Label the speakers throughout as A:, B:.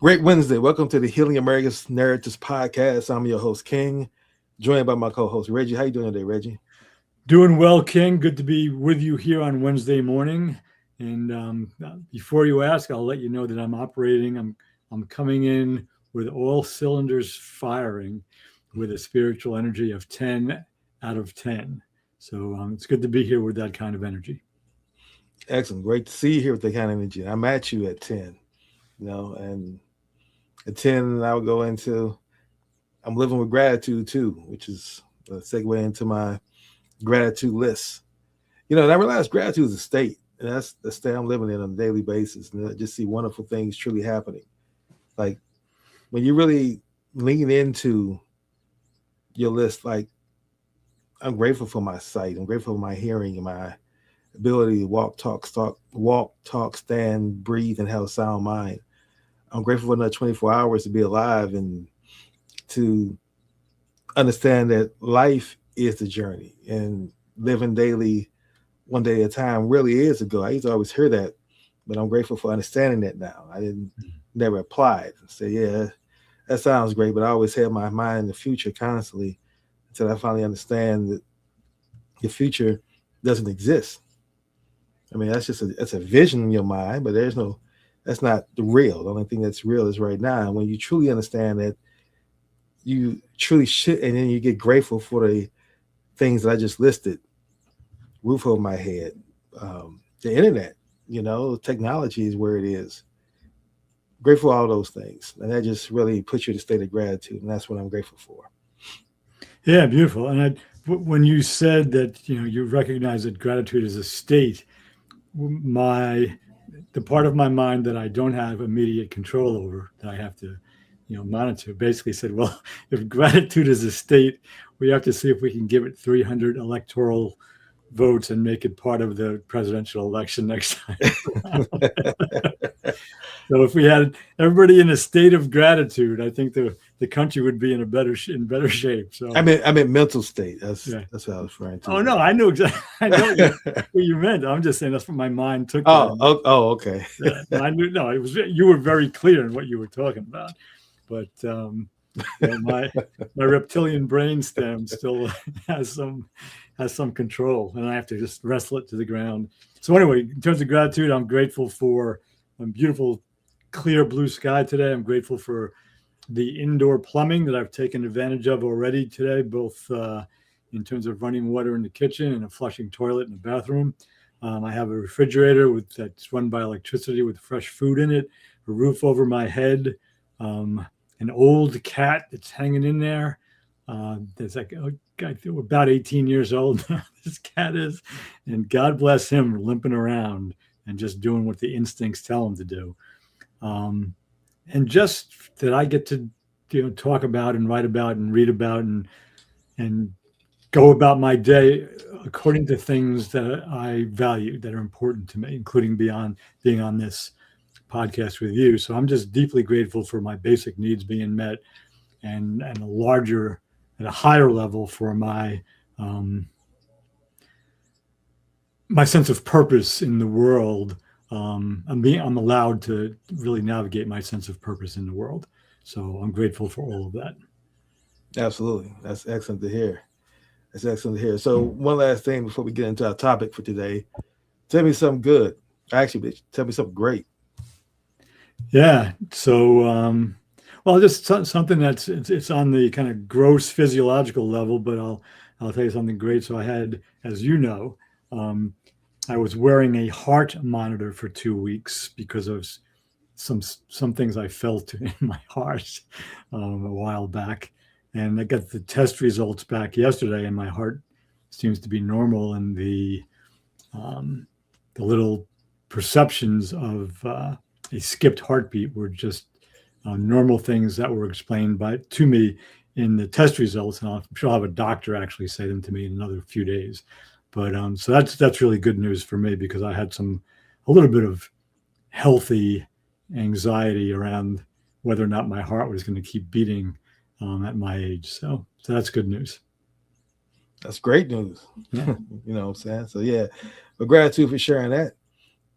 A: Great Wednesday. Welcome to the Healing America's Narratives podcast. I'm your host, King, joined by my co-host, Reggie. How you doing today, Reggie?
B: Doing well, King. Good to be with you here on Wednesday morning. And before you ask, I'll let you know that I'm operating. I'm coming in with all cylinders firing, with a spiritual energy of 10 out of 10. So it's good to be here with that kind of energy.
A: Excellent. Great to see you here with that kind of energy. I'm at you at 10, and at 10, I would go into, I'm living with gratitude too, which is a segue into my gratitude list. And I realize gratitude is a state, and that's the state I'm living in on a daily basis. And I just see wonderful things truly happening. Like when you really lean into your list, like I'm grateful for my sight, I'm grateful for my hearing and my ability to walk, talk, stand, breathe, and have a sound mind. I'm grateful for another 24 hours to be alive and to understand that life is the journey, and living daily, one day at a time, really is a goal. I used to always hear that, but I'm grateful for understanding that now. I never applied and say, yeah, that sounds great, but I always had my mind in the future constantly until I finally understand that the future doesn't exist. I mean, that's a vision in your mind, but that's not the real. The only thing that's real is right now. And when you truly understand that, you truly should, and then you get grateful for the things that I just listed: roof over my head, the internet, technology is where it is. Grateful for all those things. And that just really puts you in a state of gratitude. And that's what I'm grateful for.
B: Yeah, beautiful. And when you said that, you recognize that gratitude is a state, the part of my mind that I don't have immediate control over, that I have to, monitor, basically said, well, if gratitude is a state, we have to see if we can give it 300 electoral votes and make it part of the presidential election next time. So if we had everybody in a state of gratitude, I think the country would be in better shape. So
A: I meant mental state. That's what I was referring to.
B: Oh no, I know exactly. I know what you meant. I'm just saying that's what my mind took.
A: Okay.
B: I knew. No, it was. You were very clear in what you were talking about, but my reptilian brainstem still has some control, and I have to just wrestle it to the ground. So anyway, in terms of gratitude, I'm grateful for a beautiful, clear blue sky today. I'm grateful for the indoor plumbing that I've taken advantage of already today, both in terms of running water in the kitchen and a flushing toilet in the bathroom. I have a refrigerator that's run by electricity with fresh food in it, a roof over my head, an old cat that's hanging in there. That's like about 18 years old. This cat is, and God bless him, limping around and just doing what the instincts tell him to do. And just that I get to talk about and write about and read about and go about my day according to things that I value, that are important to me, including beyond being on this podcast with you. So I'm just deeply grateful for my basic needs being met, and at a higher level for my my sense of purpose in the world. I'm allowed to really navigate my sense of purpose in the world. So I'm grateful for all of that.
A: Absolutely. That's excellent to hear. So one last thing before we get into our topic for today. Tell me something good. Actually, tell me something great.
B: Yeah. So, well, just something it's on the kind of gross physiological level, but I'll tell you something great. So I had, as you know, I was wearing a heart monitor for 2 weeks because of some things I felt in my heart a while back, and I got the test results back yesterday, and my heart seems to be normal, and the little perceptions of a skipped heartbeat were just normal things that were explained to me in the test results, and I'm sure I'll have a doctor actually say them to me in another few days. But so that's really good news for me, because I had a little bit of healthy anxiety around whether or not my heart was going to keep beating at my age. So that's good news.
A: That's great news. Yeah. You know what I'm saying? So yeah, but gratitude for sharing that.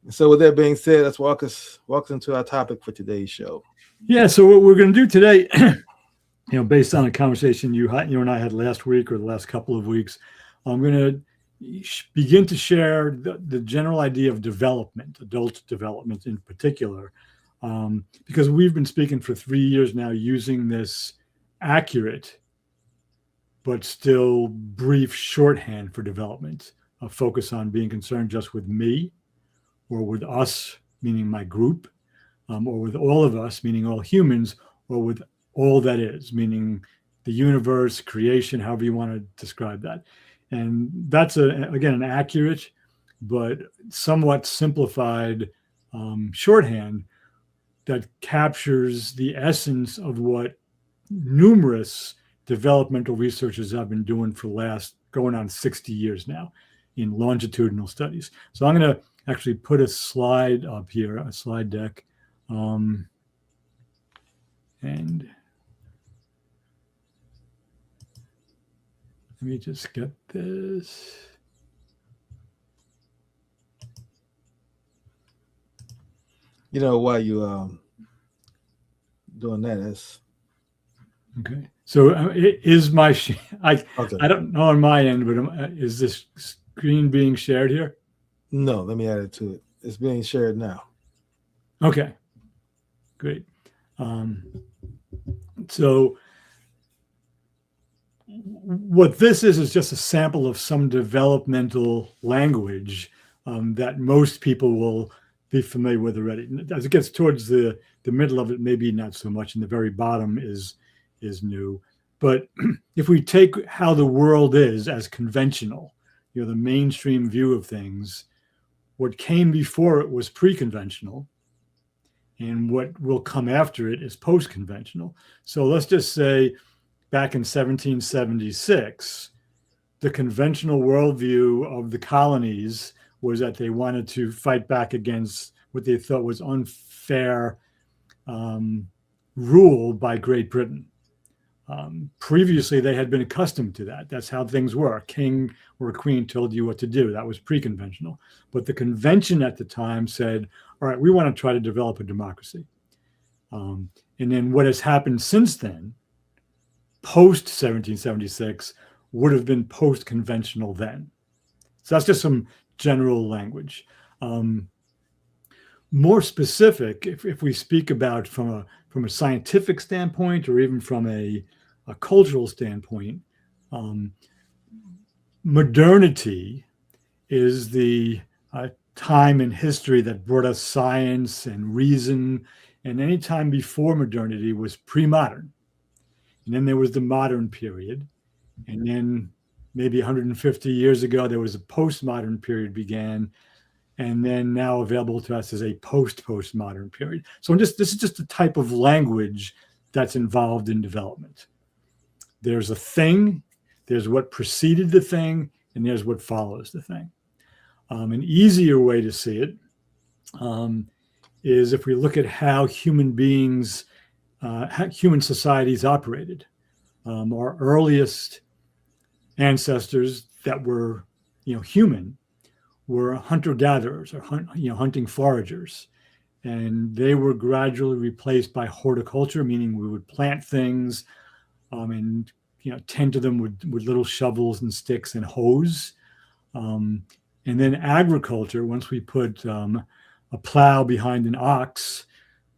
A: So with that being said, let's walk us into our topic for today's show.
B: Yeah. So what we're going to do today, based on a conversation you and I had last week or the last couple of weeks, I'm going to begin to share the general idea of development, adult development in particular, because we've been speaking for 3 years now using this accurate but still brief shorthand for development, a focus on being concerned just with me or with us, meaning my group, or with all of us, meaning all humans, or with all that is, meaning the universe, creation, however you want to describe that. And that's, again, an accurate but somewhat simplified shorthand that captures the essence of what numerous developmental researchers have been doing for the last going on 60 years now in longitudinal studies. So I'm going to actually put a slide up here, a slide deck. And let me just get this.
A: While you doing that, it's
B: okay. So is my
A: okay.
B: I don't know on my end, but is this screen being shared here?
A: No, let me add it to it. It's being shared now.
B: Okay, great. So what this is just a sample of some developmental language that most people will be familiar with already. As it gets towards the middle of it, maybe not so much, and the very bottom is new. But if we take how the world is as conventional, the mainstream view of things, what came before it was pre-conventional, and what will come after it is post-conventional. So let's just say back in 1776, the conventional worldview of the colonies was that they wanted to fight back against what they thought was unfair rule by Great Britain. Previously, they had been accustomed to that. That's how things were. A king or a queen told you what to do. That was pre-conventional. But the convention at the time said, all right, we want to try to develop a democracy. And then what has happened since then, post 1776, would have been post-conventional then. So that's just some general language. More specific, if we speak about from a scientific standpoint or even from a cultural standpoint, modernity is the time in history that brought us science and reason, and any time before modernity was pre-modern. And then there was the modern period, and then maybe 150 years ago there was a postmodern period began, and then now available to us is a postmodern period. So this is just a type of language that's involved in development. There's a thing, there's what preceded the thing, and there's what follows the thing. An easier way to see it is if we look at how human beings, how human societies operated. Our earliest ancestors that were, human, were hunter-gatherers or hunting foragers, and they were gradually replaced by horticulture, meaning we would plant things and tend to them with little shovels and sticks and hoes. And then agriculture, once we put a plow behind an ox,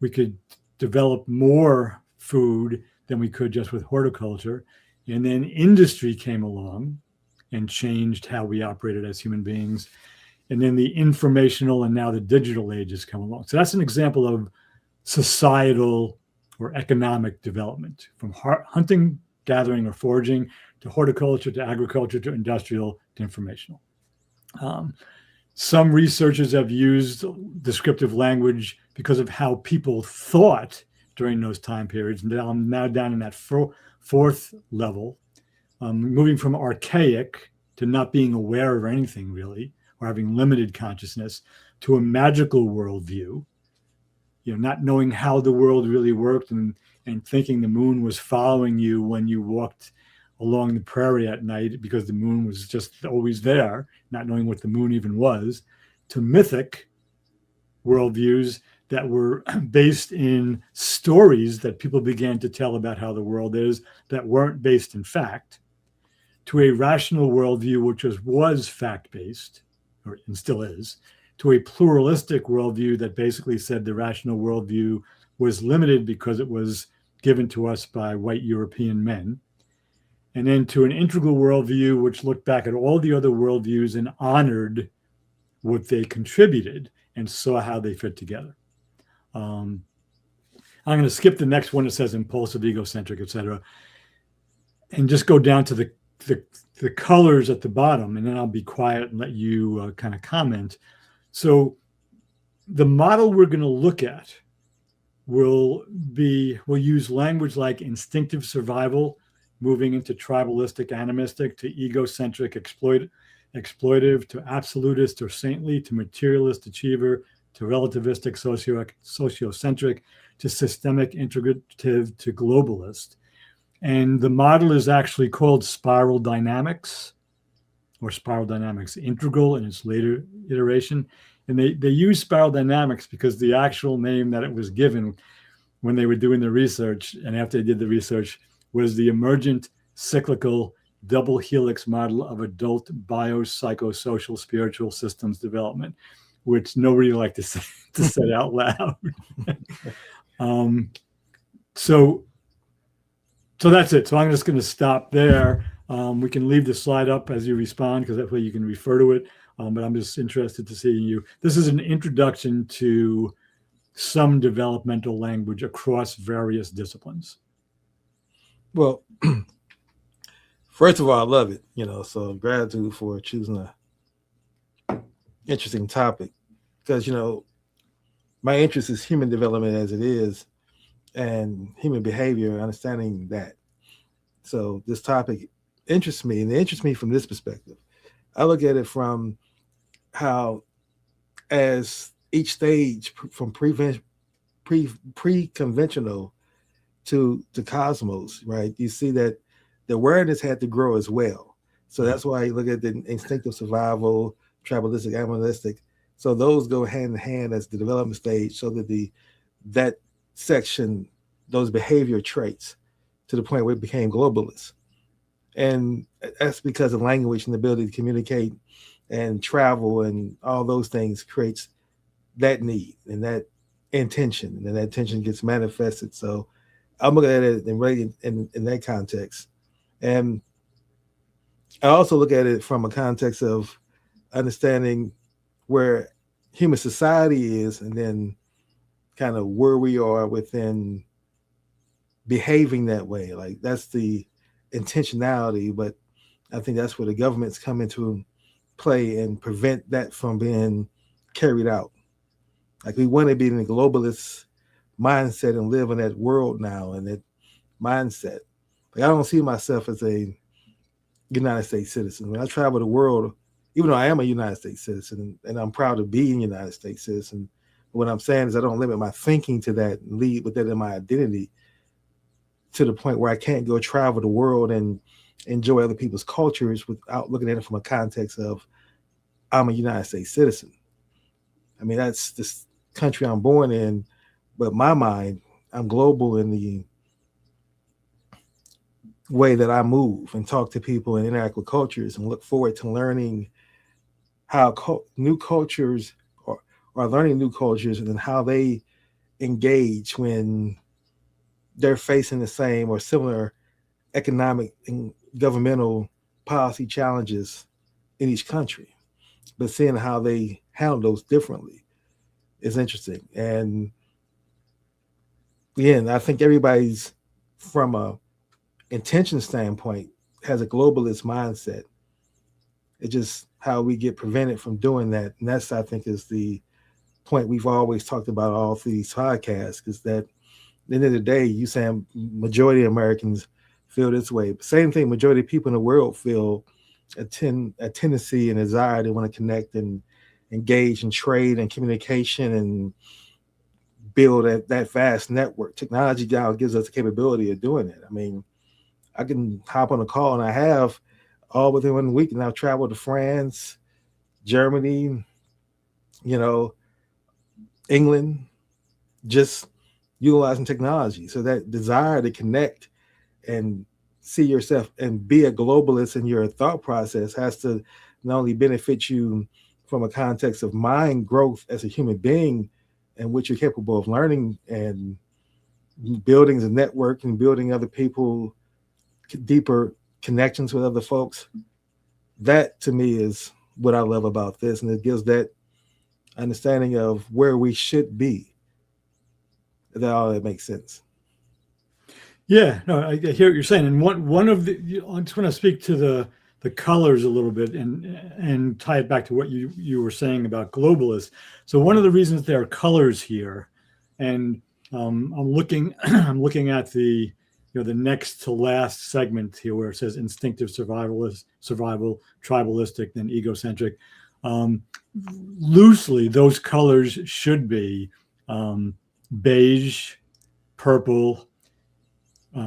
B: we could develop more food than we could just with horticulture. And then industry came along and changed how we operated as human beings. And then the informational and now the digital age has come along. So that's an example of societal or economic development, from hunting, gathering, or foraging to horticulture, to agriculture, to industrial, to informational. Some researchers have used descriptive language because of how people thought during those time periods. And I'm now down in that fourth level, moving from archaic to not being aware of anything really, or having limited consciousness, to a magical worldview, not knowing how the world really worked and thinking the moon was following you when you walked along the prairie at night because the moon was just always there, not knowing what the moon even was, to mythic worldviews that were based in stories that people began to tell about how the world is that weren't based in fact, to a rational worldview, which was fact-based, and still is, to a pluralistic worldview that basically said the rational worldview was limited because it was given to us by white European men, and then to an integral worldview, which looked back at all the other worldviews and honored what they contributed and saw how they fit together. I'm going to skip the next one that says impulsive, egocentric, etc., and just go down to the colors at the bottom, and then I'll be quiet and let you kind of comment. So the model we're going to look at will use language like instinctive survival, moving into tribalistic, animistic, to egocentric, exploitive, to absolutist or saintly, to materialist, achiever, to relativistic, sociocentric, to systemic, integrative, to globalist. And the model is actually called spiral dynamics, or spiral dynamics integral in its later iteration. And they use spiral dynamics because the actual name that it was given when they were doing the research, and after they did the research, was the emergent cyclical double helix model of adult biopsychosocial spiritual systems development, which nobody liked to say out loud. So that's it. So I'm just going to stop there. We can leave the slide up as you respond, because that way you can refer to it. But I'm just interested to see you. This is an introduction to some developmental language across various disciplines.
A: Well, first of all, I love it. So gratitude for choosing a interesting topic, because my interest is human development as it is, and human behavior, understanding that. So this topic interests me, and it interests me from this perspective. I look at it from how, as each stage from pre-conventional to cosmos, right? You see that the awareness had to grow as well. So that's why you look at the instinctive survival, tribalistic, animalistic. So those go hand in hand as the development stage, so that that section, those behavior traits, to the point where it became globalist. And that's because of language and the ability to communicate and travel and all those things creates that need and that intention, and then that intention gets manifested. So I'm looking at it in that context. And I also look at it from a context of understanding where human society is, and then kind of where we are within behaving that way. Like, that's the intentionality, but I think that's where the governments come into play and prevent that from being carried out. Like, we want to be in a globalist mindset and live in that world now, and that mindset. Like, I don't see myself as a United States citizen. When I travel the world, even though I am a United States citizen, and I'm proud of being a United States citizen, what I'm saying is I don't limit my thinking to that and lead with that in my identity, to the point where I can't go travel the world and enjoy other people's cultures without looking at it from a context of I'm a United States citizen. I mean, that's this country I'm born in, but my mind, I'm global in the way that I move and talk to people and interact with cultures, and look forward to learning how new cultures are learning new cultures, and then how they engage when they're facing the same or similar economic and governmental policy challenges in each country, but seeing how they handle those differently is interesting. And again, I think everybody's, from a intention standpoint, has a globalist mindset. It's just how we get prevented from doing that. And that's, I think, is the point we've always talked about all through these podcasts, is that at the end of the day, you saying majority of Americans feel this way. Same thing, majority of people in the world feel a tendency and desire to want to connect and engage in trade and communication and build that vast network. Technology now gives us the capability of doing it. I mean, I can hop on a call, and I have, all within 1 week, and I've traveled to France, Germany, England, just utilizing technology. So that desire to connect and see yourself and be a globalist in your thought process has to not only benefit you from a context of mind growth as a human being and what you're capable of learning and building a network and building other people, deeper connections with other folks. That to me is what I love about this. And it gives that understanding of where we should be. That all that makes sense.
B: Yeah, no, I hear what you're saying. And one of the, I just want to speak to the colors a little bit and tie it back to what you were saying about globalists. So one of the reasons there are colors here, and I'm looking I'm looking at the the next to last segment here where it says instinctive survival, tribalistic, then egocentric. Loosely, those colors should be beige, purple.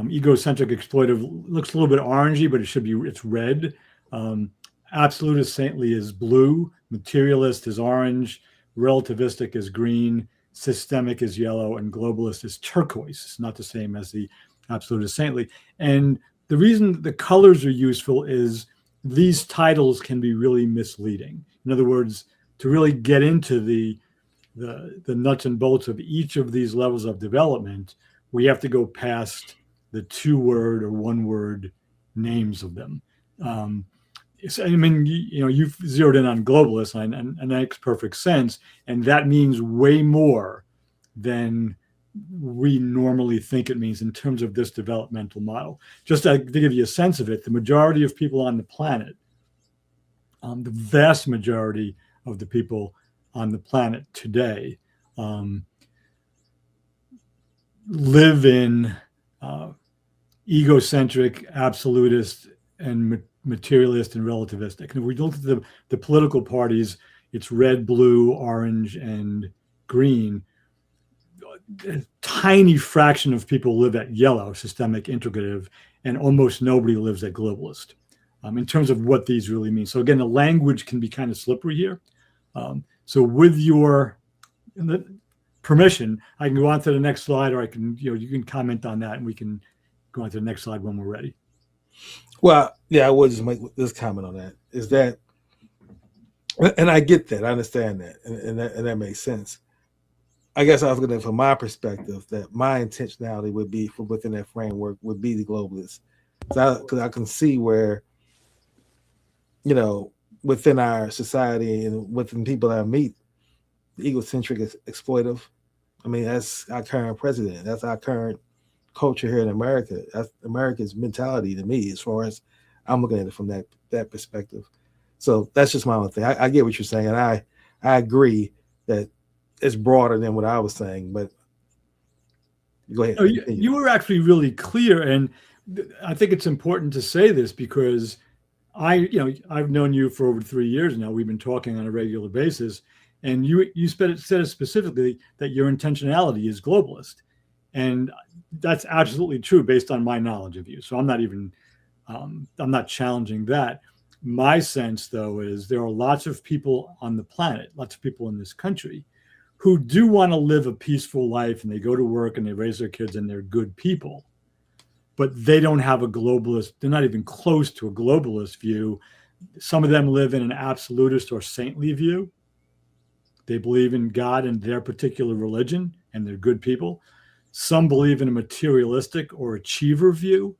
B: Egocentric, exploitive looks a little bit orangey, but it's red. Absolutist, saintly is blue. Materialist is orange. Relativistic is green. Systemic is yellow, and globalist is turquoise. It's not the same as the absolutist, saintly. And the reason the colors are useful is these titles can be really misleading. In other words, to really get into the nuts and bolts of each of these levels of development, we have to go past the 2-word or 1-word names of them. I mean, you've zeroed in on globalists, and that makes perfect sense. And that means way more than we normally think it means in terms of this developmental model. Just to give you a sense of it, the majority of people on the planet, the vast majority of the people on the planet today live in egocentric, absolutist, and materialist and relativistic. And if we look at the political parties, it's red, blue, orange, and green. A tiny fraction of people live at yellow, systemic, integrative, and almost nobody lives at globalist in terms of what these really mean. So again, the language can be kind of slippery here. So with your permission, I can go on to the next slide, or I can, you can comment on that, and we can go on to the next slide when we're ready.
A: Well, yeah, I would just make this comment on that. Is that, and I get that, I understand that, and that makes sense. I guess I was going to, from my perspective, that my intentionality would be from within that framework would be the globalist, because I can see where, within our society and within people I meet, the egocentric is exploitive. I mean, that's our current president. That's our current culture here in America. That's America's mentality to me, as far as I'm looking at it from that perspective. So that's just my own thing. I get what you're saying, and I agree that it's broader than what I was saying. But go ahead.
B: You were actually really clear, and I think it's important to say this because I've known you for over 3 years now. We've been talking on a regular basis, and you said it specifically that your intentionality is globalist, and that's absolutely true based on my knowledge of you. So I'm not challenging that. My sense, though, is there are lots of people on the planet, lots of people in this country, who do want to live a peaceful life, and they go to work and they raise their kids and they're good people, but they don't have a globalist. They're not even close to a globalist view. Some of them live in an absolutist or saintly view. They believe in God and their particular religion, and they're good people. Some believe in a materialistic or achiever view.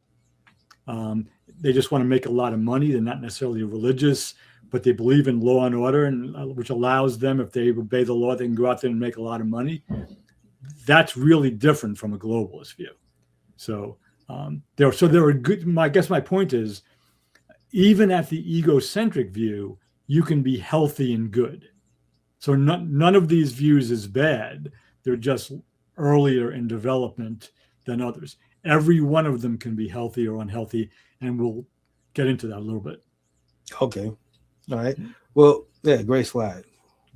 B: They just want to make a lot of money. They're not necessarily religious, but they believe in law and order, and which allows them, if they obey the law, they can go out there and make a lot of money. That's really different from a globalist view. So there are good. I guess my point is, even at the egocentric view, you can be healthy and good. So none of these views is bad. They're just earlier in development than others. Every one of them can be healthy or unhealthy, and we'll get into that a little bit.
A: Okay. All right. Well, yeah, great slide.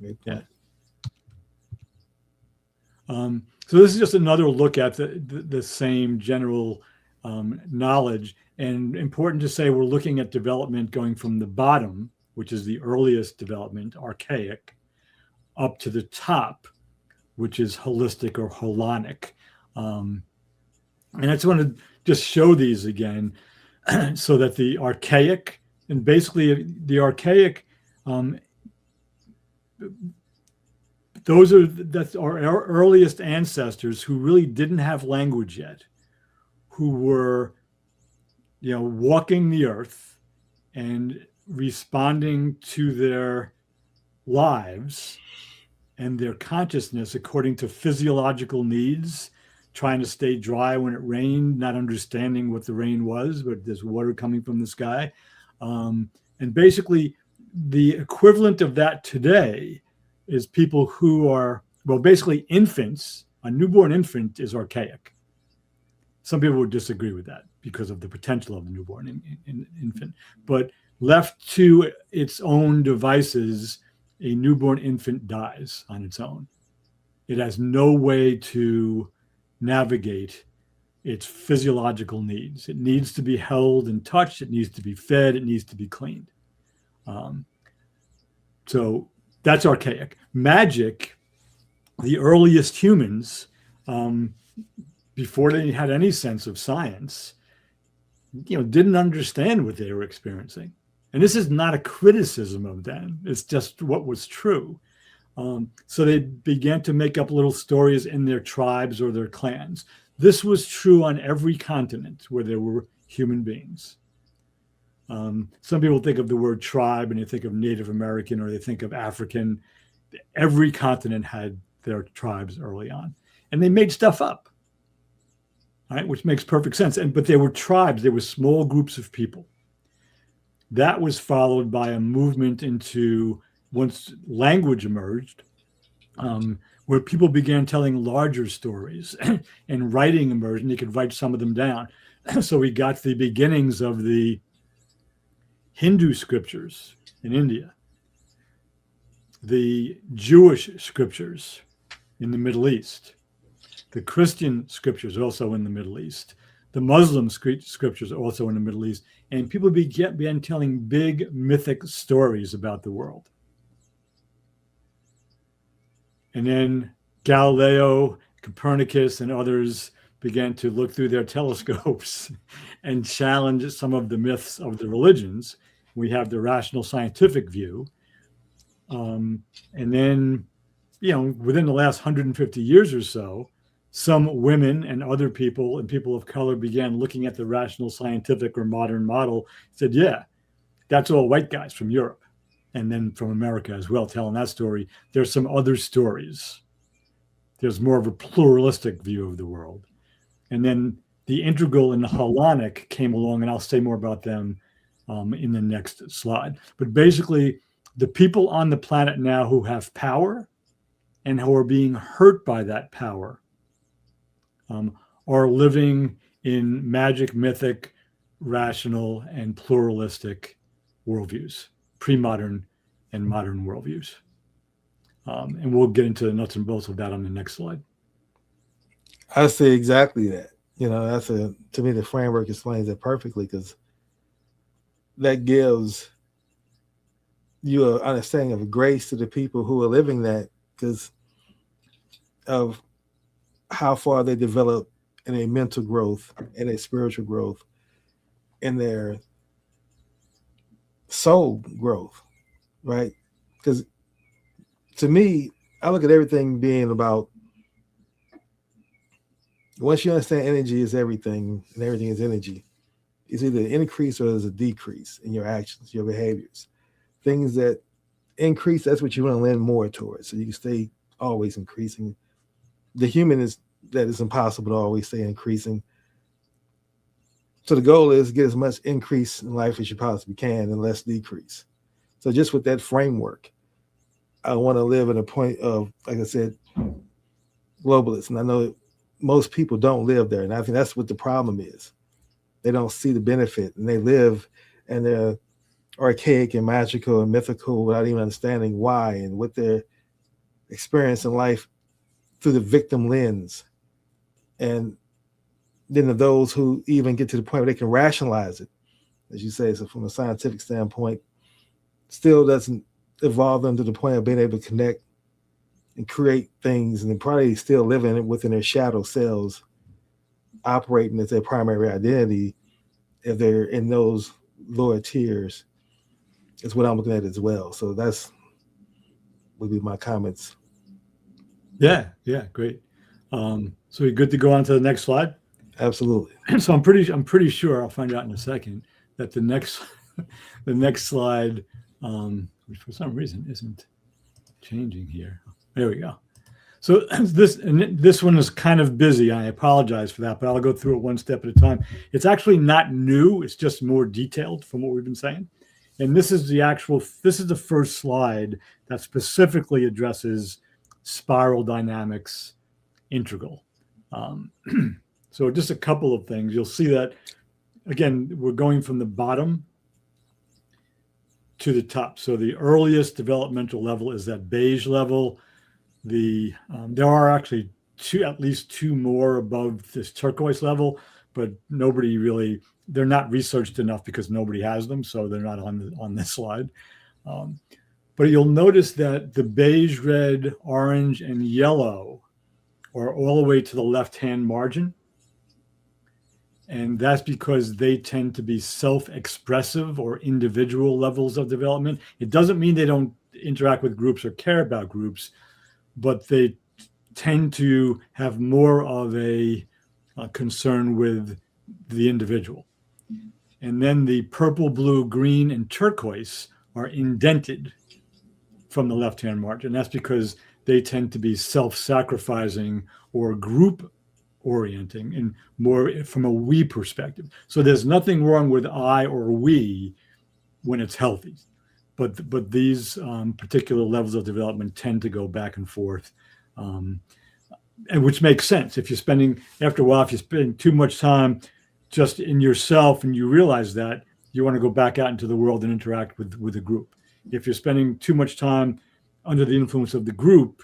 A: Great point.
B: Yeah. So this is just another look at the same general knowledge. And important to say, we're looking at development going from the bottom, which is the earliest development, archaic, up to the top, which is holistic or holonic. And I just want to just show these again so that the archaic, and basically the archaic, that's our earliest ancestors who really didn't have language yet, who were, walking the earth and responding to their lives and their consciousness according to physiological needs, trying to stay dry when it rained, not understanding what the rain was, but there's water coming from the sky. And basically, the equivalent of that today is people who are, basically infants. A newborn infant is archaic. Some people would disagree with that because of the potential of a newborn infant. But left to its own devices, a newborn infant dies on its own. It has no way to navigate its physiological needs. It needs to be held and touched. It needs to be fed. It needs to be cleaned. So that's archaic. Magic, the earliest humans, before they had any sense of science, didn't understand what they were experiencing. And this is not a criticism of them. It's just what was true. So they began to make up little stories in their tribes or their clans. This was true on every continent where there were human beings. Some people think of the word tribe and they think of Native American or they think of African. Every continent had their tribes early on. And they made stuff up, right? Which makes perfect sense. But they were tribes. They were small groups of people. That was followed by a movement into, once language emerged, where people began telling larger stories and writing emerged, and they could write some of them down. So we got the beginnings of the Hindu scriptures in India, the Jewish scriptures in the Middle East, the Christian scriptures also in the Middle East, the Muslim scriptures also in the Middle East, and people began telling big mythic stories about the world. And then Galileo, Copernicus, and others began to look through their telescopes and challenge some of the myths of the religions. We have the rational scientific view. And then, within the last 150 years or so, some women and other people and people of color began looking at the rational scientific or modern model, said, yeah, that's all white guys from Europe. And then from America as well, telling that story. There's some other stories. There's more of a pluralistic view of the world. And then the integral and the holonic came along, and I'll say more about them in the next slide. But basically, the people on the planet now who have power and who are being hurt by that power are living in magic, mythic, rational, and pluralistic worldviews, pre-modern and modern worldviews. And we'll get into the nuts and bolts of that on the next slide.
A: I see exactly that. That's to me, the framework explains it perfectly, because that gives you an understanding of grace to the people who are living that, because of how far they develop in a mental growth and a spiritual growth, in their soul growth, right? Because to me, I look at everything being about, once you understand energy is everything and everything is energy, it's either an increase or there's a decrease in your actions, your behaviors. Things that increase, that's what you want to lean more towards, so you can stay always increasing. The human is that it's impossible to always stay increasing. So the goal is to get as much increase in life as you possibly can and less decrease. So just with that framework, I want to live at a point of, like I said, globalist. And I know most people don't live there. And I think that's what the problem is. They don't see the benefit, and they live, and they're archaic and magical and mythical without even understanding why and what their experience in life through the victim lens. And then of those who even get to the point where they can rationalize it, as you say, so from a scientific standpoint, still doesn't evolve them to the point of being able to connect and create things, and they're probably still living within their shadow selves, operating as their primary identity if they're in those lower tiers. Is what I'm looking at as well. So that's would be my comments.
B: Yeah, great. So we're good to go on to the next slide.
A: Absolutely.
B: So I'm pretty sure, I'll find out in a second, that the next slide, which for some reason isn't changing here. There we go. So this one is kind of busy. I apologize for that, but I'll go through it one step at a time. It's actually not new. It's just more detailed from what we've been saying. And this is the first slide that specifically addresses spiral dynamics integral. So just a couple of things. You'll see that, again, we're going from the bottom to the top. So the earliest developmental level is that beige level. There are actually at least two more above this turquoise level, but they're not researched enough because nobody has them, so they're not on this slide. But you'll notice that the beige, red, orange, and yellow are all the way to the left-hand margin. And that's because they tend to be self-expressive or individual levels of development. It doesn't mean they don't interact with groups or care about groups, but they tend to have more of a concern with the individual. And then the purple, blue, green, and turquoise are indented from the left-hand margin. That's because they tend to be self-sacrificing or group orienting and more from a we perspective. So there's nothing wrong with I or we when it's healthy. But these particular levels of development tend to go back and forth, and which makes sense. After a while, if you spend too much time just in yourself and you realize that, you want to go back out into the world and interact with the group. If you're spending too much time under the influence of the group,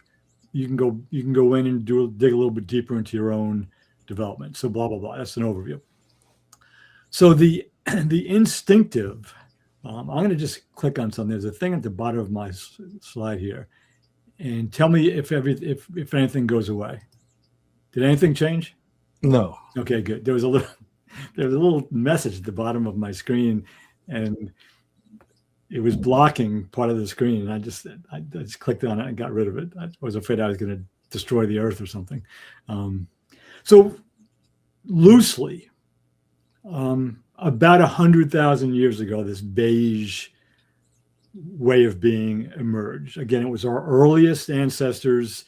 B: you can go in and dig a little bit deeper into your own development. So blah, blah, blah. That's an overview. So the instinctive, I'm going to just click on something. There's a thing at the bottom of my slide here, and tell me if anything goes away. Did anything change?
A: No.
B: Okay, good. There was a little message at the bottom of my screen, and it was blocking part of the screen. And I just clicked on it and got rid of it. I was afraid I was going to destroy the earth or something. So loosely, about 100,000 years ago, this beige way of being emerged. Again, it was our earliest ancestors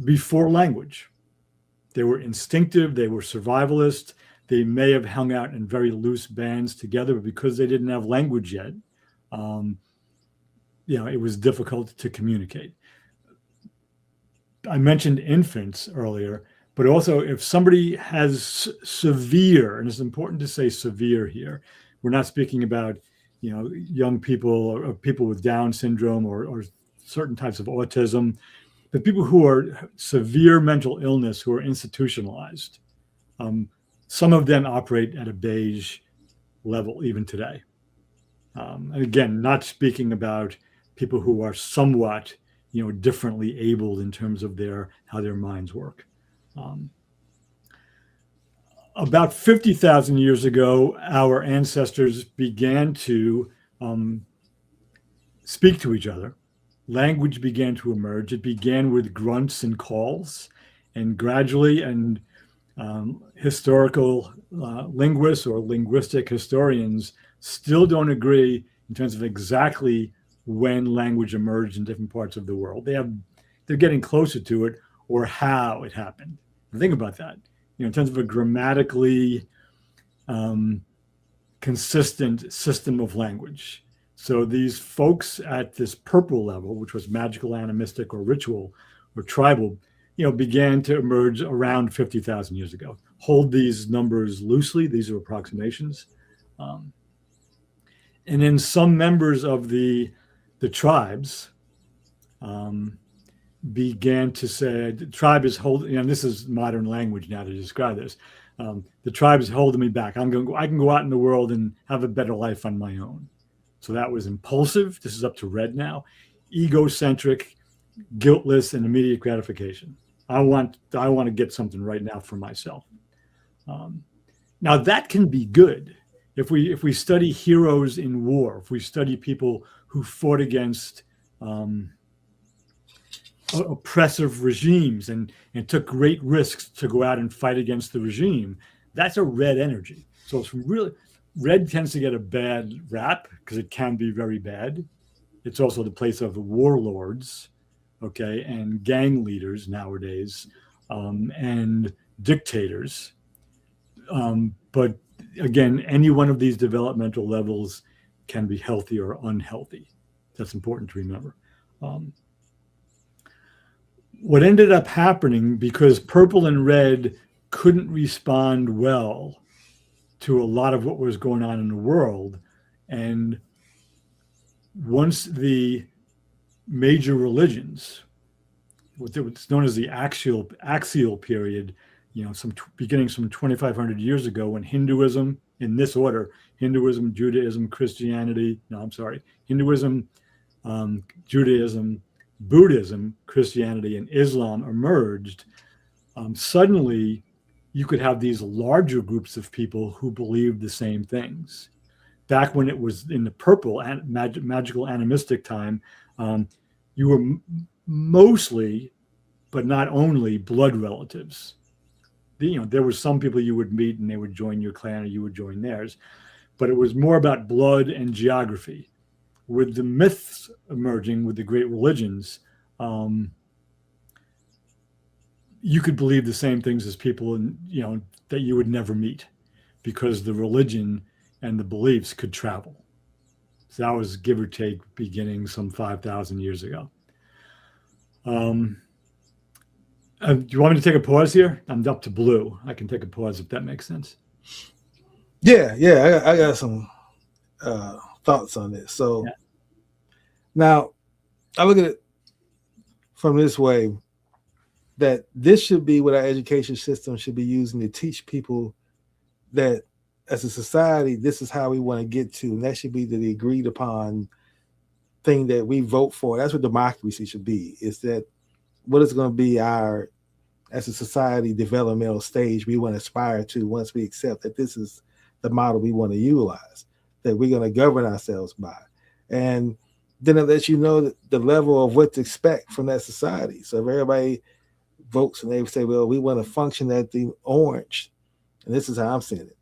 B: before language. They were instinctive. They were survivalist. They may have hung out in very loose bands together, but because they didn't have language yet, it was difficult to communicate. I mentioned infants earlier, but also if somebody has severe, and it's important to say severe here, we're not speaking about, young people or people with Down syndrome or certain types of autism, but people who are severe mental illness, who are institutionalized. Some of them operate at a beige level even today. And again, not speaking about people who are somewhat, differently abled in terms of how their minds work. About 50,000 years ago, our ancestors began to speak to each other. Language began to emerge. It began with grunts and calls, and gradually, and historical linguists or linguistic historians still don't agree in terms of exactly when language emerged in different parts of the world. They're getting closer to it, or how it happened. Think about that. In terms of a grammatically consistent system of language. So these folks at this purple level, which was magical, animistic, or ritual, or tribal, began to emerge around 50,000 years ago. Hold these numbers loosely. These are approximations. And then some members of the tribes began to say, the tribe is holding, this is modern language now to describe this. The tribe is holding me back. I can go out in the world and have a better life on my own. So that was impulsive. This is up to red now. Egocentric, guiltless, and immediate gratification. I want to get something right now for myself. Um, Now that can be good if we study heroes in war, if we study people who fought against um, oppressive regimes and took great risks to go out and fight against the regime. That's a red energy. So it's really red tends to get a bad rap because it can be very bad. It's also the place of the warlords, okay, and gang leaders nowadays, and dictators. But again, any one of these developmental levels can be healthy or unhealthy. That's important to remember. Um, what ended up happening, because purple and red couldn't respond well to a lot of what was going on in the world, and once the major religions, what's known as the axial period, beginning some 2,500 years ago, when Hinduism, in this order, Hinduism, Judaism, Christianity, no, I'm sorry, Hinduism, Judaism, Buddhism, Christianity, and Islam emerged, suddenly you could have these larger groups of people who believed the same things. Back when it was in the purple magical animistic time, you were mostly, but not only, blood relatives. There were some people you would meet and they would join your clan or you would join theirs, but it was more about blood and geography. With the myths emerging, with the great religions, you could believe the same things as people, that you would never meet, because the religion and the beliefs could travel. So that was, give or take, beginning some 5,000 years ago. Do you want me to take a pause here? I'm up to blue. I can take a pause if that makes sense.
A: Yeah, I got some thoughts on this. So now I look at it from this way, that this should be what our education system should be using to teach people that as a society, this is how we want to get to, and that should be the agreed upon thing that we vote for. That's what democracy should be. Is that what is going to be our, as a society, developmental stage we want to aspire to once we accept that this is the model we want to utilize, that we're going to govern ourselves by. And then it lets you know the level of what to expect from that society. So if everybody votes and they say, well, we want to function at the orange, and this is how I'm seeing it.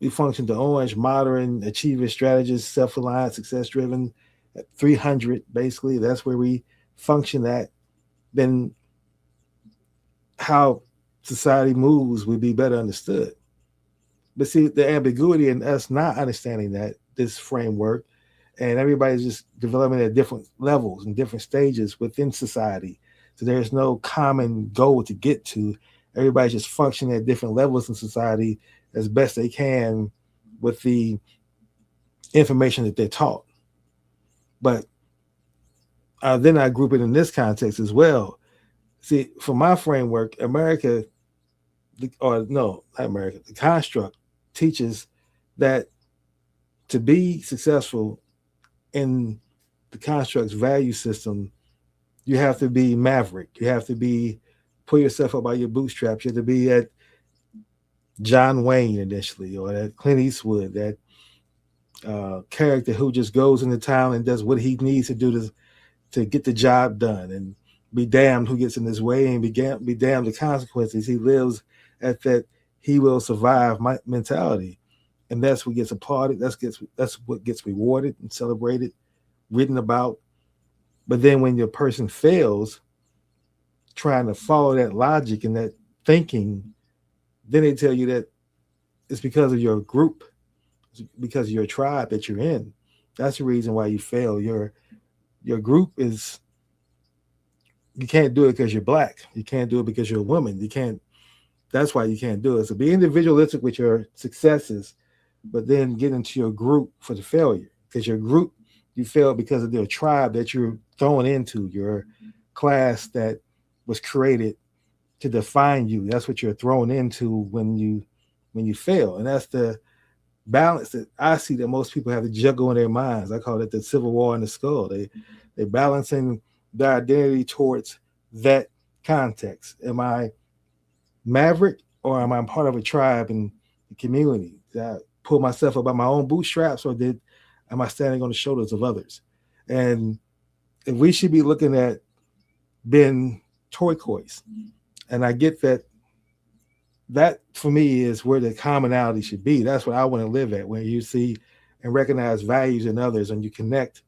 A: We function the orange, modern, achievement strategist, self-reliant, success-driven, at 300, basically. That's where we function at. Then how society moves would be better understood. But see, the ambiguity in us not understanding that, this framework, and everybody's just developing at different levels and different stages within society. So there's no common goal to get to. Everybody's just functioning at different levels in society as best they can with the information that they're taught. But then I group it in this context as well. See, for my framework, America, or no, not America, the construct teaches that to be successful in the construct's value system, you have to be maverick. You have to be, pull yourself up by your bootstraps. You have to be at John Wayne initially, or that Clint Eastwood, that character who just goes into town and does what he needs to do to get the job done, and be damned who gets in his way, and be damned the consequences. He lives at that he will survive mentality. And that's what gets applauded. That's what gets rewarded and celebrated, written about. But then when your person fails trying to follow that logic and that thinking, then they tell you that it's because of your group, because of your tribe that you're in. That's the reason why you fail. Your group is, you can't do it because you're black. You can't do it because you're a woman. You can't, that's why you can't do it. So be individualistic with your successes, but then get into your group for the failure. Because your group, you fail because of their tribe that you're thrown into, your class that was created to define you. That's what you're thrown into when you fail. And that's the balance that I see that most people have to juggle in their minds. I call it the civil war in the skull. They're balancing their identity towards that context. Am I maverick or am I part of a tribe and the community? Did I pull myself up by my own bootstraps or am I standing on the shoulders of others? And if we should be looking at being turquoise, and I get that for me is where the commonality should be. That's what I want to live at, when you see and recognize values in others and you connect.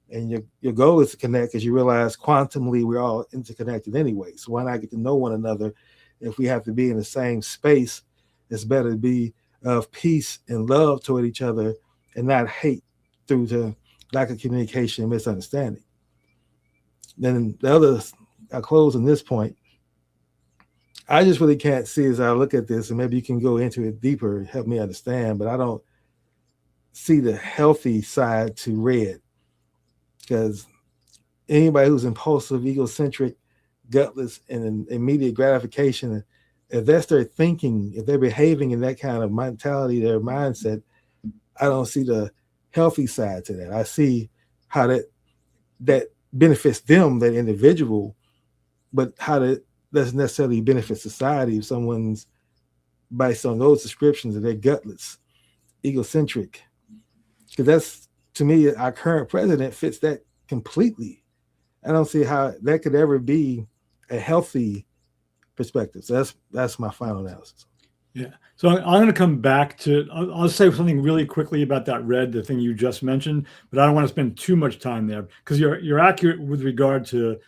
A: And your goal is to connect because you realize quantumly we're all interconnected anyway. So why not get to know one another? If we have to be in the same space, it's better to be of peace and love toward each other and not hate through the lack of communication and misunderstanding. Then the other, I close on this point. I just really can't see as I look at this, and maybe you can go into it deeper and help me understand, but I don't see the healthy side to red. Because anybody who's impulsive, egocentric, gutless, and immediate gratification, if that's their thinking, if they're behaving in that kind of mentality, their mindset, I don't see the healthy side to that. I see how that benefits them, that individual, but how that doesn't necessarily benefit society if someone's based on those descriptions that they're gutless, egocentric. Because that's, to me, our current president fits that completely. I don't see how that could ever be a healthy perspective. So that's my final analysis.
B: Yeah. So I'm going to come back to, I'll say something really quickly about that red, the thing you just mentioned, but I don't want to spend too much time there because you're accurate with regard to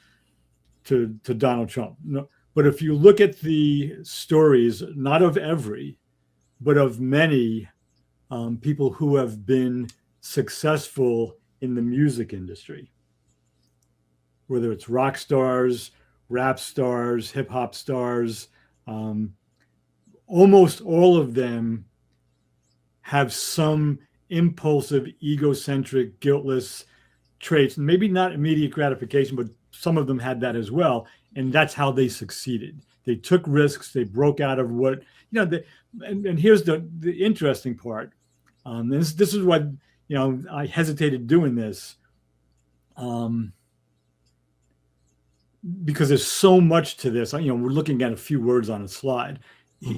B: Donald Trump. No, but if you look at the stories, not of every, but of many people who have been successful in the music industry, whether it's rock stars, rap stars, hip hop stars, almost all of them have some impulsive, egocentric, guiltless traits. Maybe not immediate gratification, but some of them had that as well. And that's how they succeeded. They took risks. They broke out of what, and here's the interesting part. This is what, I hesitated doing this because there's so much to this. We're looking at a few words on a slide.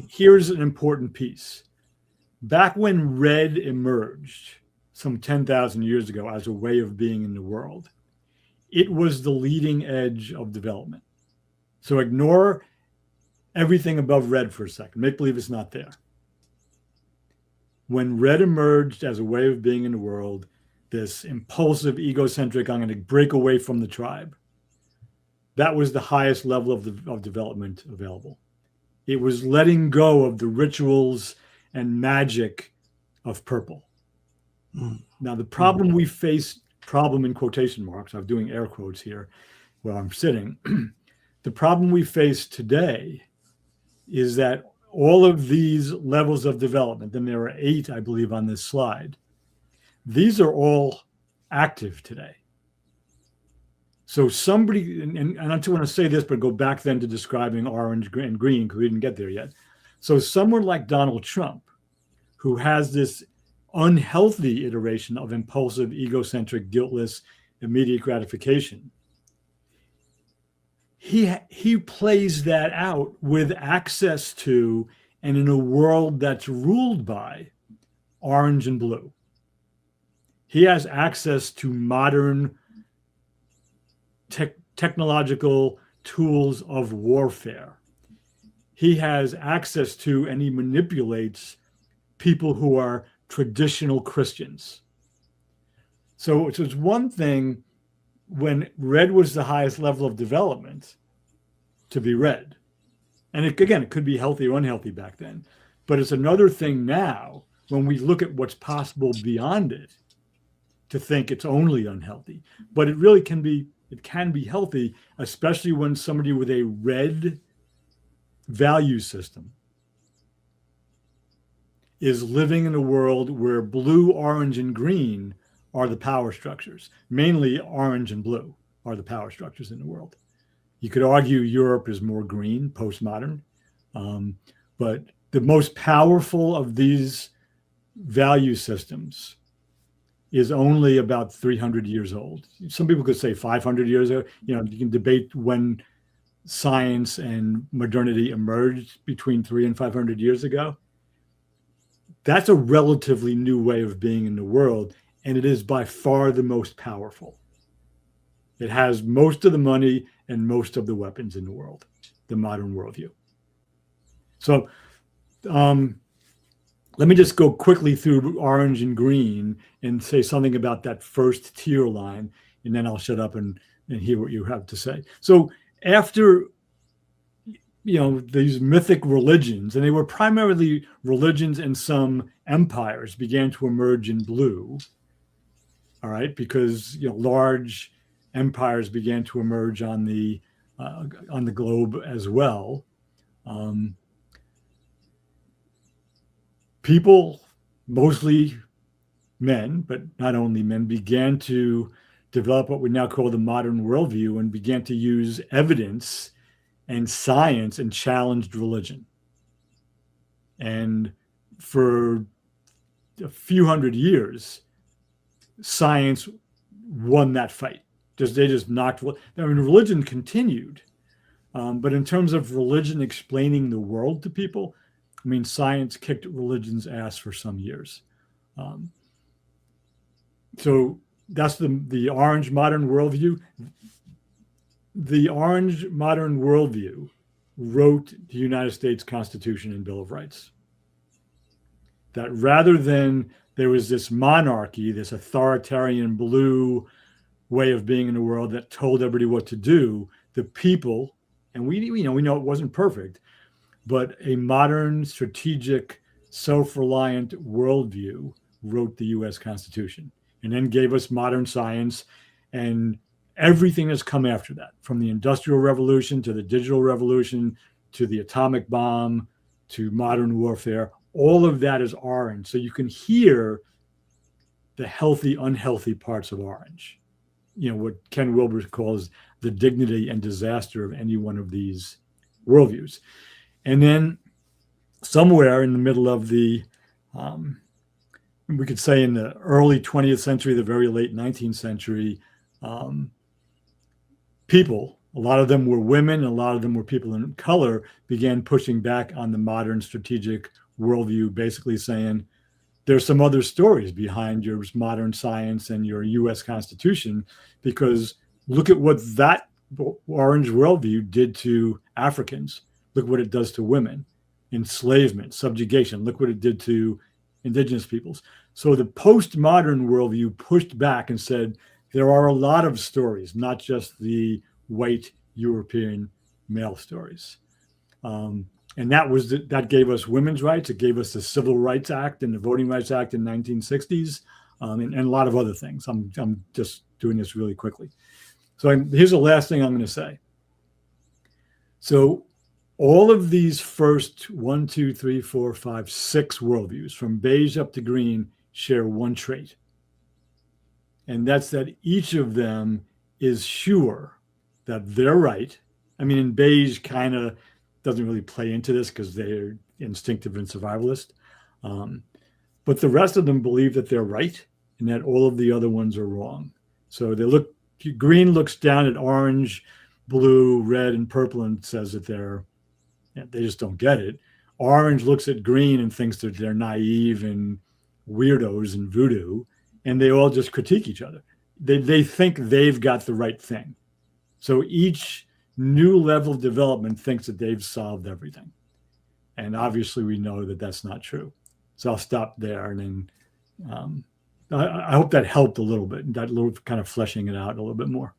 B: Here's an important piece. Back when red emerged some 10,000 years ago as a way of being in the world, it was the leading edge of development. So ignore everything above red for a second. Make believe it's not there. When red emerged as a way of being in the world, this impulsive, egocentric, I'm going to break away from the tribe, that was the highest level of development available. It was letting go of the rituals and magic of purple. Now, the problem we face, problem in quotation marks, I'm doing air quotes here where I'm sitting, the problem we face today is that all of these levels of development, and there are 8, I believe, on this slide, these are all active today. So somebody, and I don't want to say this, but go back then to describing orange and green, because we didn't get there yet. So someone like Donald Trump, who has this unhealthy iteration of impulsive, egocentric, guiltless, immediate gratification, he plays that out with access to and in a world that's ruled by orange and blue. He has access to modern technological tools of warfare. He has access to and he manipulates people who are traditional Christians. So it's one thing when red was the highest level of development to be red. And it could be healthy or unhealthy back then. But it's another thing now when we look at what's possible beyond it to think it's only unhealthy. But it really can be healthy, especially when somebody with a red value system is living in a world where blue, orange, and green are the power structures. Mainly orange and blue are the power structures in the world. You could argue Europe is more green, postmodern, but the most powerful of these value systems is only about 300 years old. Some people could say 500 years ago. You can debate when science and modernity emerged between 300 and 500 years ago. That's a relatively new way of being in the world, and it is by far the most powerful. It has most of the money and most of the weapons in the world, the modern worldview. So let me just go quickly through orange and green and say something about that first tier line, and then I'll shut up and hear what you have to say. So after these mythic religions, and they were primarily religions, and some empires began to emerge in blue. All right, because large empires began to emerge on the globe as well. People, mostly men, but not only men, began to develop what we now call the modern worldview and began to use evidence and science and challenged religion. And for a few hundred years, science won that fight. They just knocked. Religion continued, but in terms of religion explaining the world to people, science kicked religion's ass for some years. So that's the orange modern worldview. The orange modern worldview wrote the United States Constitution and Bill of Rights. That rather than there was this monarchy, this authoritarian blue way of being in the world that told everybody what to do, the people, and we know it wasn't perfect, but a modern, strategic, self-reliant worldview wrote the U.S. Constitution and then gave us modern science and everything that's come after that, from the Industrial Revolution to the Digital Revolution to the atomic bomb to modern warfare. All of that is orange. So you can hear the healthy, unhealthy parts of orange. What Ken Wilber calls the dignity and disaster of any one of these worldviews. And then somewhere in the middle of the, we could say in the early 20th century, the very late 19th century, people, a lot of them were women, a lot of them were people in color, began pushing back on the modern strategic worldview, basically saying, there's some other stories behind your modern science and your U.S. Constitution, because look at what that orange worldview did to Africans. Look what it does to women, enslavement, subjugation. Look what it did to indigenous peoples. So the postmodern worldview pushed back and said, there are a lot of stories, not just the white European male stories. And that gave us women's rights. It gave us the Civil Rights Act and the Voting Rights Act in the 1960s, and a lot of other things. I'm just doing this really quickly. So here's the last thing I'm going to say. So all of these first 1, 2, 3, 4, 5, 6 worldviews, from beige up to green, share one trait. And that's that each of them is sure that they're right. And beige kind of doesn't really play into this because they're instinctive and survivalist. But the rest of them believe that they're right and that all of the other ones are wrong. So green looks down at orange, blue, red, and purple and says that they just don't get it. Orange looks at green and thinks that they're naive and weirdos and voodoo, and they all just critique each other. They think they've got the right thing. So each new level of development thinks that they've solved everything. And obviously we know that that's not true. So I'll stop there. And then I hope that helped a little bit, that little kind of fleshing it out a little bit more.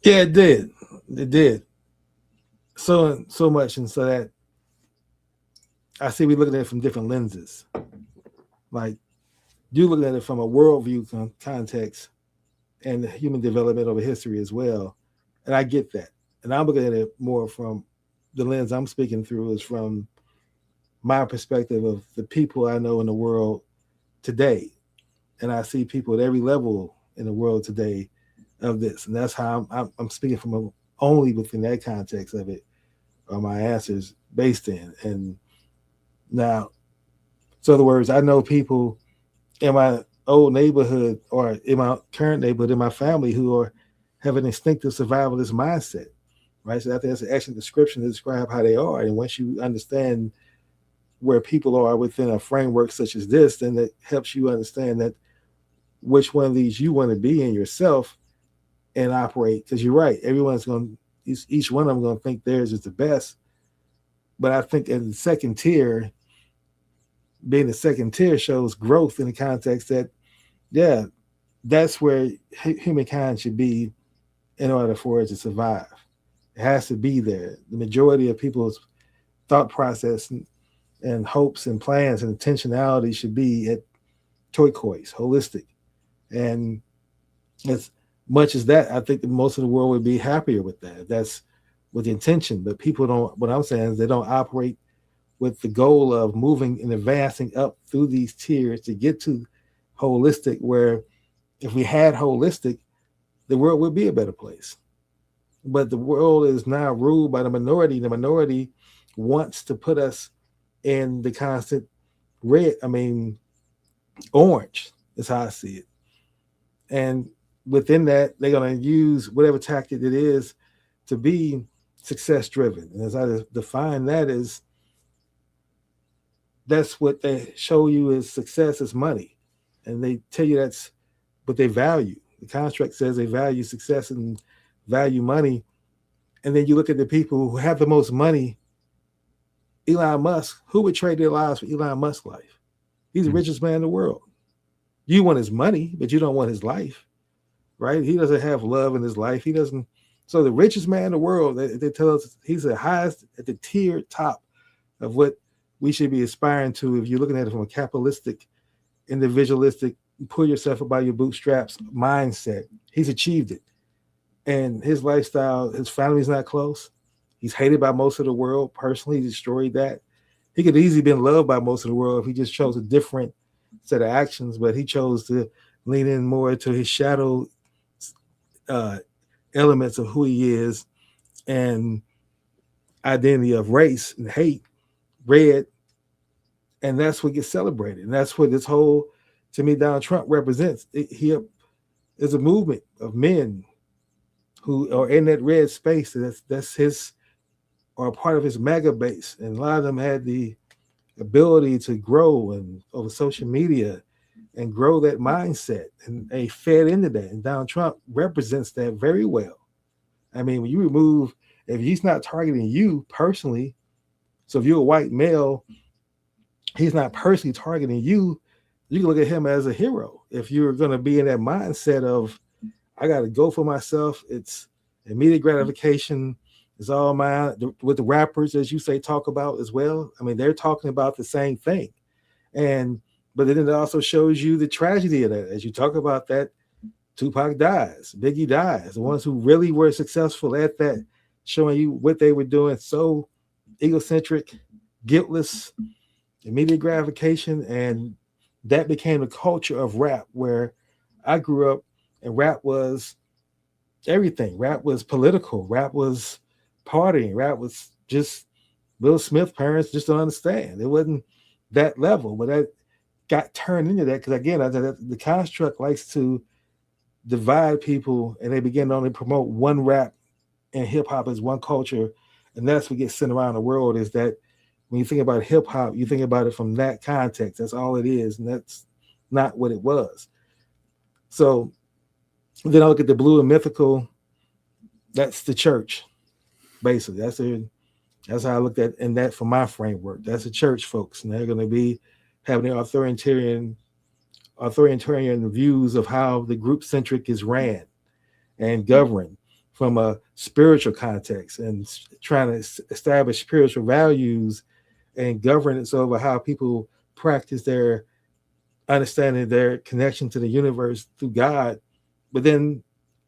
A: Yeah, it did. It did. So much. And so that I see we look at it from different lenses. Like you look at it from a worldview context and the human development over history as well. And I get that. And I'm looking at it more from the lens I'm speaking through is from my perspective of the people I know in the world today. And I see people at every level in the world today of this. And that's how I'm speaking from only within that context of it are my answers based in. And now, so in other words, I know people in my old neighborhood or in my current neighborhood in my family who are have an instinctive survivalist mindset, right? So I think that's an excellent description to describe how they are. And once you understand where people are within a framework such as this, then that helps you understand that which one of these you want to be in yourself and operate. Because you're right, everyone's going each one of them going to think theirs is the best. But I think in the second tier, being the second tier shows growth in the context that, yeah, that's where humankind should be in order for it to survive. It has to be there. The majority of people's thought process and hopes and plans and intentionality should be at turquoise, holistic. And as much as that, I think that most of the world would be happier with that. That's with the intention. But people don't, what I'm saying is they don't operate with the goal of moving and advancing up through these tiers to get to holistic, where if we had holistic, the world would be a better place. But the world is now ruled by the minority. The minority wants to put us in the constant red, orange is how I see it. And within that, they're going to use whatever tactic it is to be success driven. And as I define that, is that's what they show you as success is money. And they tell you that's what they value. The contract says they value success and value money. And then you look at the people who have the most money. Elon Musk, who would trade their lives for Elon Musk's life? He's the richest man in the world. You want his money, but you don't want his life, right? He doesn't have love in his life. He doesn't. So the richest man in the world, they tell us he's the highest at the tier top of what we should be aspiring to. If you're looking at it from a capitalistic, individualistic, pull yourself up by your bootstraps mindset, he's achieved it. And his lifestyle, his family's not close. He's hated by most of the world. Personally, he destroyed that. He could easily been loved by most of the world if he just chose a different set of actions, but he chose to lean in more to his shadow elements of who he is and identity of race and hate, red, and that's what gets celebrated. And that's what this whole, to me, Donald Trump represents. He is a movement of men who are in that red space. That's his, or a part of his mega base. And a lot of them had the ability to grow and over social media and grow that mindset. And they fed into that. And Donald Trump represents that very well. I mean, when you remove, if he's not targeting you personally, so if you're a white male, he's not personally targeting you, you can look at him as a hero. If you're going to be in that mindset of, I got to go for myself, it's immediate gratification, it's all mine. With the rappers, as you say, talk about as well. I mean, they're talking about the same thing. But then it also shows you the tragedy of that. As you talk about that, Tupac dies, Biggie dies. The ones who really were successful at that, showing you what they were doing, so egocentric, guiltless, immediate gratification. And that became the culture of rap, where I grew up and rap was everything. Rap was political. Rap was partying. Rap was just Will Smith parents just don't understand. It wasn't that level, but that got turned into that because, again, the construct likes to divide people, and they begin to only promote one rap and hip hop as one culture, and that's what gets sent around the world. Is that when you think about hip hop, you think about it from that context. That's all it is, and that's not what it was. So then I look at the blue and mythical. That's the church, basically. That's how I looked at in that for my framework. That's the church folks, and they're going to be having their authoritarian views of how the group centric is ran and governed from a spiritual context, and trying to establish spiritual values and governance over how people practice their understanding, their connection to the universe through God. But then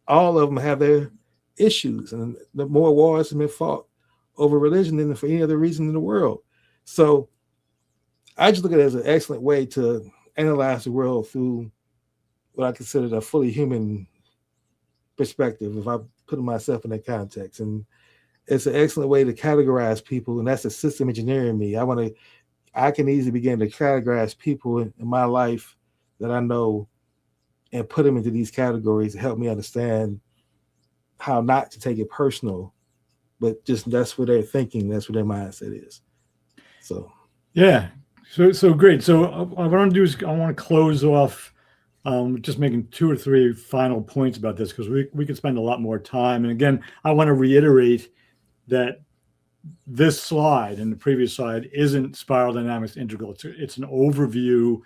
A: all of them have their issues, and the more wars have been fought over religion than for any other reason in the world. So I just look at it as an excellent way to analyze the world through what I consider a fully human perspective, if I put myself in that context. And it's an excellent way to categorize people, and that's the system engineering me. I can easily begin to categorize people in my life that I know and put them into these categories to help me understand how not to take it personal, but just that's where they're thinking, that's where their mindset is. So
B: Yeah. So great. So what I want to do is I want to close off just making 2 or 3 final points about this, because we could spend a lot more time. And again, I want to reiterate that this slide and the previous slide isn't spiral dynamics integral. It's an overview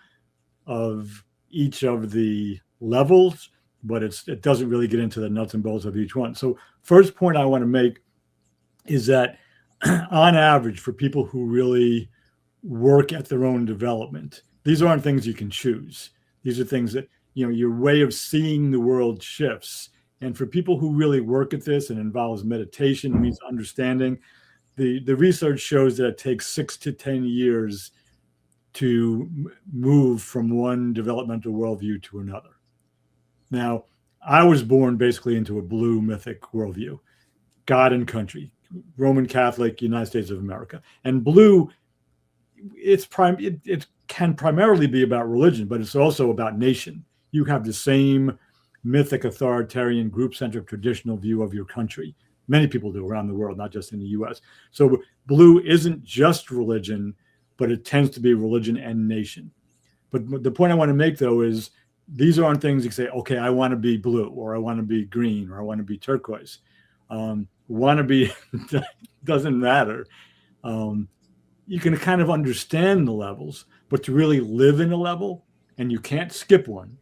B: of each of the levels, but it doesn't really get into the nuts and bolts of each one. So first point I want to make is that on average, for people who really work at their own development, these aren't things you can choose. These are things that, your way of seeing the world shifts. And for people who really work at this and involves meditation, means understanding, the research shows that it takes 6 to 10 years to move from one developmental worldview to another. Now, I was born basically into a blue mythic worldview, God and country, Roman Catholic, United States of America. And blue, it can primarily be about religion, but it's also about nation. You have the same mythic, authoritarian, group-centric, traditional view of your country. Many people do around the world, not just in the US. So blue isn't just religion, but it tends to be religion and nation. But the point I want to make, though, is these aren't things you say, okay, I want to be blue, or I want to be green, or I want to be turquoise. Want to be doesn't matter. You can kind of understand the levels, but to really live in a level, and you can't skip one.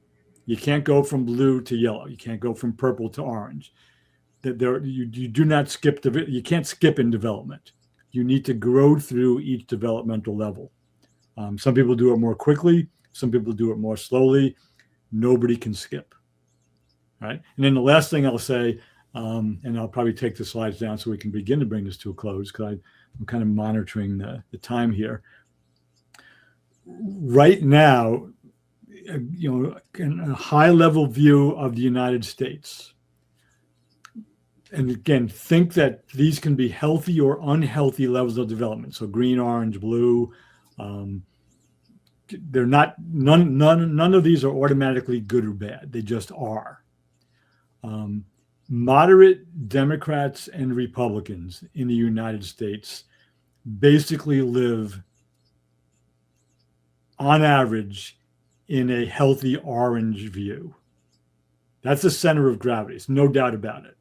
B: You can't go from blue to yellow. You can't go from purple to orange. You do not skip. You can't skip in development. You need to grow through each developmental level. Some people do it more quickly. Some people do it more slowly. Nobody can skip. Right. And then the last thing I'll say, and I'll probably take the slides down so we can begin to bring this to a close, because I'm kind of monitoring the time here. Right now, in a high-level view of the United States, and again, think that these can be healthy or unhealthy levels of development. So green, orange, blue, they're not, none of these are automatically good or bad. They just are. Moderate Democrats and Republicans in the United States basically live, on average, in a healthy orange view. That's the center of gravity. There's no doubt about it.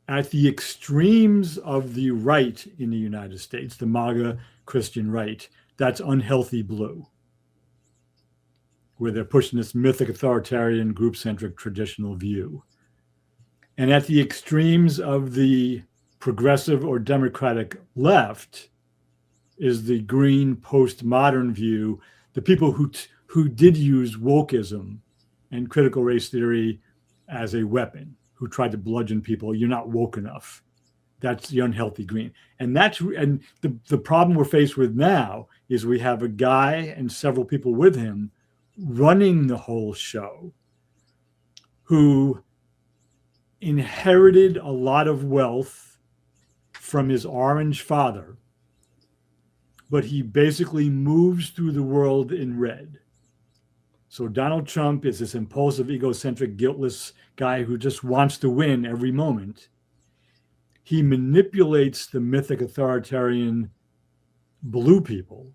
B: At the extremes of the right in the United States, the MAGA Christian right, that's unhealthy blue, where they're pushing this mythic, authoritarian, group-centric, traditional view. And at the extremes of the progressive or democratic left is the green postmodern view, the people who did use wokeism and critical race theory as a weapon, who tried to bludgeon people. You're not woke enough. That's the unhealthy green. And the problem we're faced with now is we have a guy and several people with him running the whole show who inherited a lot of wealth from his orange father, but he basically moves through the world in red. So Donald Trump is this impulsive, egocentric, guiltless guy who just wants to win every moment. He manipulates the mythic, authoritarian blue people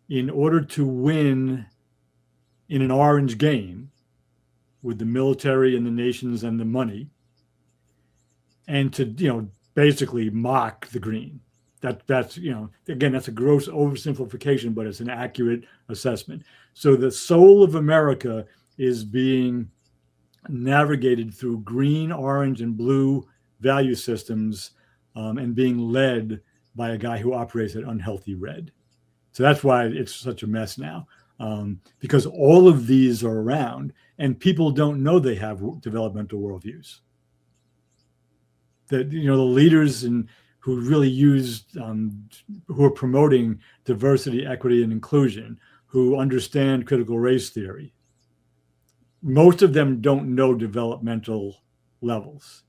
B: in order to win in an orange game with the military and the nations and the money, and to, basically mock the green. That's again, that's a gross oversimplification, but it's an accurate assessment. So the soul of America is being navigated through green, orange, and blue value systems, and being led by a guy who operates at unhealthy red. So that's why it's such a mess now, because all of these are around, and people don't know they have developmental worldviews. The leaders who really who are promoting diversity, equity, and inclusion, who understand critical race theory, most of them don't know developmental levels.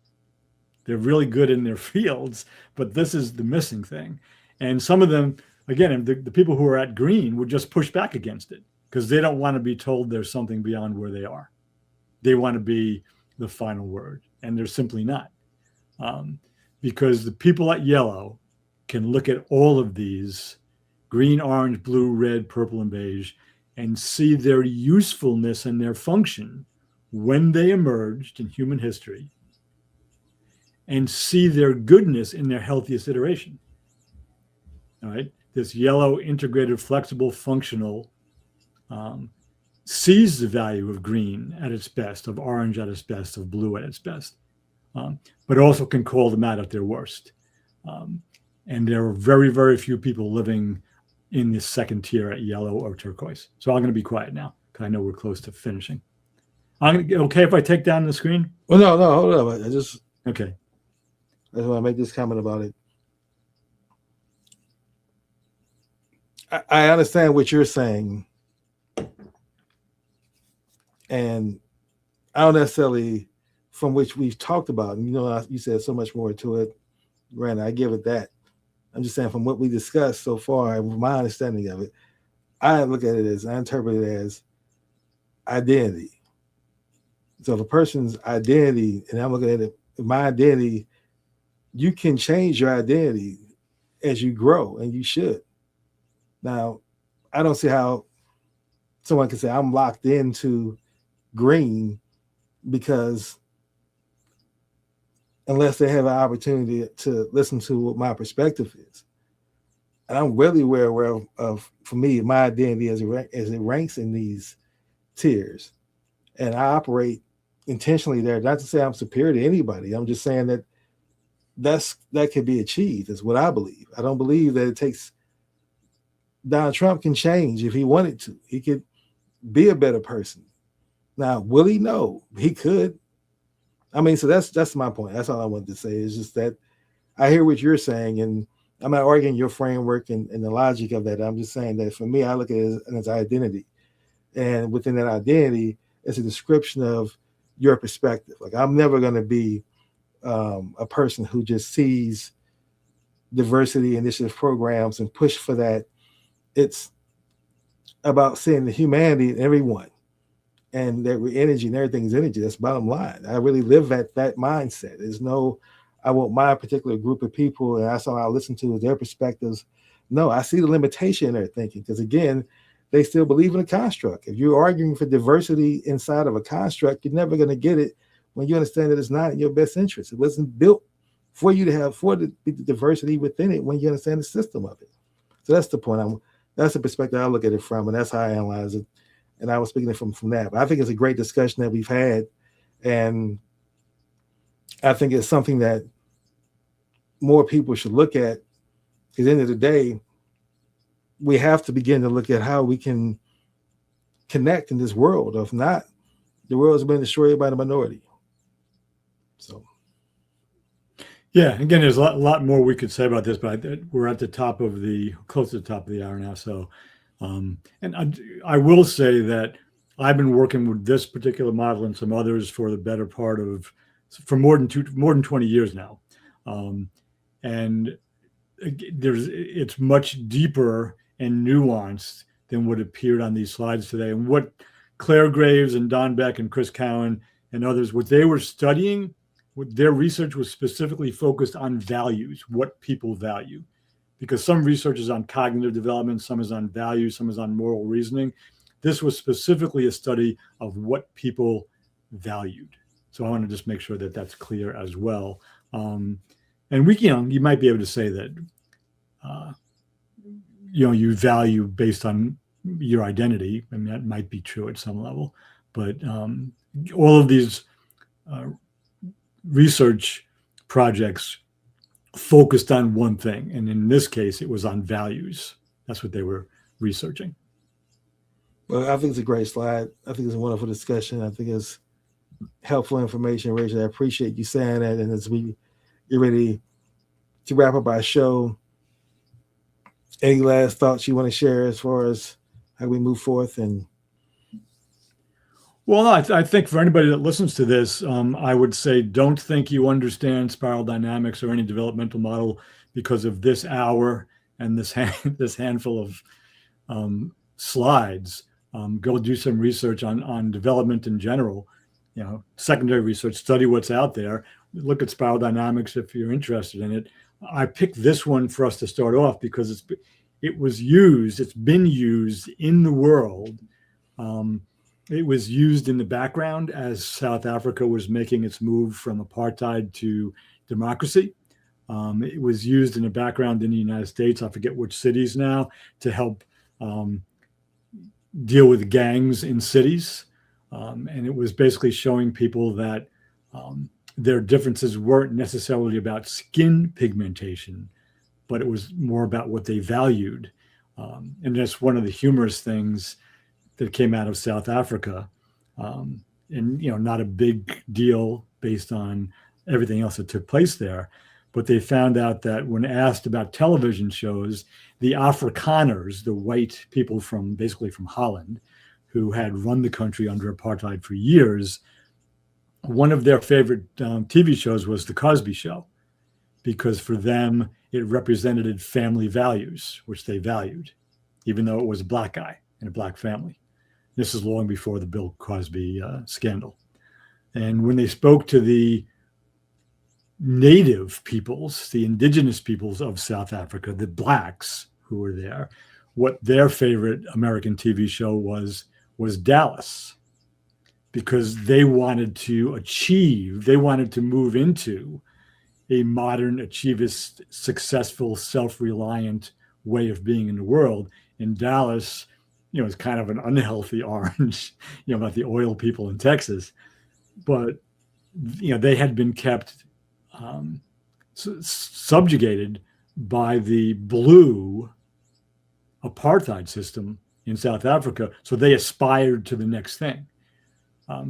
B: They're really good in their fields, but this is the missing thing. And some of them, again, the people who are at green would just push back against it. because they don't want to be told there's something beyond where they are. They want to be the final word, and they're simply not. Because the people at yellow can look at all of these green, orange, blue, red, purple, and beige and see their usefulness and their function when they emerged in human history, and see their goodness in their healthiest iteration. All right. This yellow, integrated, flexible, functional sees the value of green at its best, of orange at its best, of blue at its best, but also can call them out at their worst. And there are very, very few people living in this second tier at yellow or turquoise. So I'm going to be quiet now because I know we're close to finishing. Okay if I take down the screen?
A: Well, no, hold on. I just
B: want
A: to make this comment about it. I understand what you're saying, and I don't necessarily, from which we've talked about, and you said so much more to it, Brandon, I give it that. I'm just saying from what we discussed so far, and my understanding of it, I look at it as, I interpret it as identity. So if a person's identity, and I'm looking at it, my identity, you can change your identity as you grow, and you should. Now, I don't see how someone can say I'm locked into green, because unless they have an opportunity to listen to what my perspective is. And I'm really aware of for me, my identity as it ranks in these tiers. And I operate intentionally there, not to say I'm superior to anybody. I'm just saying that can be achieved, is what I believe. I don't believe that it takes, Donald Trump can change if he wanted to. He could be a better person. Now, will he? No, he could. I mean, so that's my point. That's all I wanted to say. Is just that I hear what you're saying, and I'm not arguing your framework and the logic of that. I'm just saying that for me, I look at it as identity. And within that identity, it's a description of your perspective. Like, I'm never going to be a person who just sees diversity initiative programs and push for that. It's about seeing the humanity in everyone, and that energy and everything is energy. That's bottom line. I really live at that mindset. There's no, I want my particular group of people, and that's all I listen to, is their perspectives. No, I see the limitation in their thinking, because again, they still believe in a construct. If you're arguing for diversity inside of a construct, you're never going to get it when you understand that it's not in your best interest. It wasn't built for you to have, for the diversity within it, when you understand the system of it. So that's the point. That's the perspective I look at it from, and that's how I analyze it. And I was speaking it from that. But I think it's a great discussion that we've had, and I think it's something that more people should look at. Because at the end of the day, we have to begin to look at how we can connect in this world. If not, the world has been destroyed by the minority. So.
B: Yeah, again, there's a lot more we could say about this, but we're at the close to the top of the hour now. So, and I will say that I've been working with this particular model and some others for the better part of, for more than 20 years now. And it's much deeper and nuanced than what appeared on these slides today. And what Clare Graves and Don Beck and Chris Cowan and others, what they were studying, their research was specifically focused on values, what people value, because some research is on cognitive development, some is on values, some is on moral reasoning. This was specifically a study of what people valued. So I want to just make sure that that's clear as well. And you might be able to say that, you value based on your identity. I mean, that might be true at some level, but all of these research projects focused on one thing. And in this case, it was on values. That's what they were researching.
A: Well, I think it's a great slide. I think it's a wonderful discussion. I think it's helpful information, Reggie. I appreciate you saying that. And as we get ready to wrap up our show, any last thoughts you want to share as far as how we move forth? And
B: well, no, I think for anybody that listens to this, I would say don't think you understand spiral dynamics or any developmental model because of this hour and this handful of slides. Go do some research on development in general, secondary research, study what's out there, look at spiral dynamics if you're interested in it. I picked this one for us to start off because it's been used in the world. It was used in the background as South Africa was making its move from apartheid to democracy. It was used in the background in the United States, I forget which cities now, to help deal with gangs in cities. And it was basically showing people that their differences weren't necessarily about skin pigmentation, but it was more about what they valued. And that's one of the humorous things that came out of South Africa. And, not a big deal based on everything else that took place there. But they found out that when asked about television shows, the Afrikaners, the white people from Holland, who had run the country under apartheid for years, one of their favorite TV shows was The Cosby Show, because for them, it represented family values, which they valued, even though it was a black guy in a black family. This is long before the Bill Cosby scandal. And when they spoke to the native peoples, the indigenous peoples of South Africa, the blacks who were there, what their favorite American TV show was Dallas, because they wanted to move into a modern, achievist, successful, self-reliant way of being in the world. In Dallas, it's kind of an unhealthy orange, about the oil people in Texas. But, they had been kept subjugated by the blue apartheid system in South Africa. So they aspired to the next thing.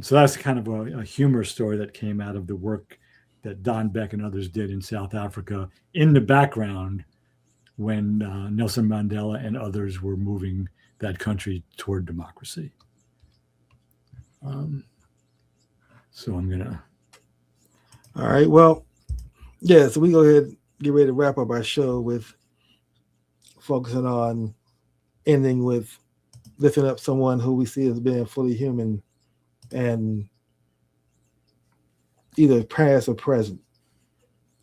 B: So that's kind of a humor story that came out of the work that Don Beck and others did in South Africa in the background when Nelson Mandela and others were moving that country toward democracy. So I'm going to.
A: All right. Well, yeah, so we go ahead and get ready to wrap up our show with focusing on ending with lifting up someone who we see as being fully human and either past or present.